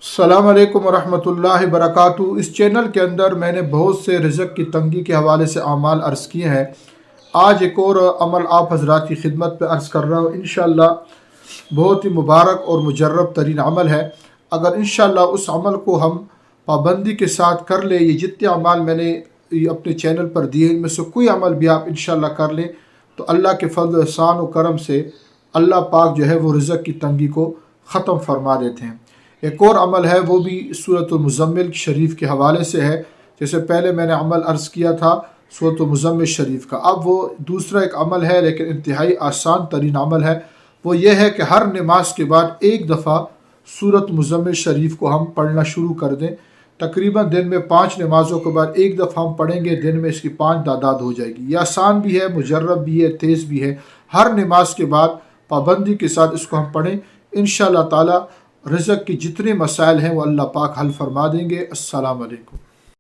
السلام علیکم ورحمۃ اللہ وبرکاتہ۔ اس چینل کے اندر میں نے بہت سے رزق کی تنگی کے حوالے سے اعمال عرض کیے ہیں۔ آج ایک اور عمل آپ حضرات کی خدمت پہ عرض کر رہا ہوں۔ انشاءاللہ بہت ہی مبارک اور مجرب ترین عمل ہے۔ اگر انشاءاللہ اس عمل کو ہم پابندی کے ساتھ کر لیں، یہ جتنے اعمال میں نے اپنے چینل پر دیے ان میں سے کوئی عمل بھی آپ انشاءاللہ کر لیں تو اللہ کے فضل و احسان و کرم سے اللہ پاک جو ہے وہ رزق کی تنگی کو ختم فرما دیتے ہیں۔ ایک اور عمل ہے، وہ بھی سورۃ المزمل شریف کے حوالے سے ہے۔ جیسے پہلے میں نے عمل عرض کیا تھا سورۃ المزمل شریف کا، اب وہ دوسرا ایک عمل ہے لیکن انتہائی آسان ترین عمل ہے۔ وہ یہ ہے کہ ہر نماز کے بعد ایک دفعہ سورۃ مزمل شریف کو ہم پڑھنا شروع کر دیں۔ تقریباً دن میں 5 نمازوں کے بعد ایک دفعہ ہم پڑھیں گے، دن میں اس کی 5 تعداد ہو جائے گی۔ یہ آسان بھی ہے، مجرب بھی ہے، تیز بھی ہے۔ ہر نماز کے بعد پابندی کے ساتھ اس کو ہم پڑھیں، انشاءاللہ تعالی رزق کی جتنے مسائل ہیں وہ اللہ پاک حل فرما دیں گے۔ السلام علیکم۔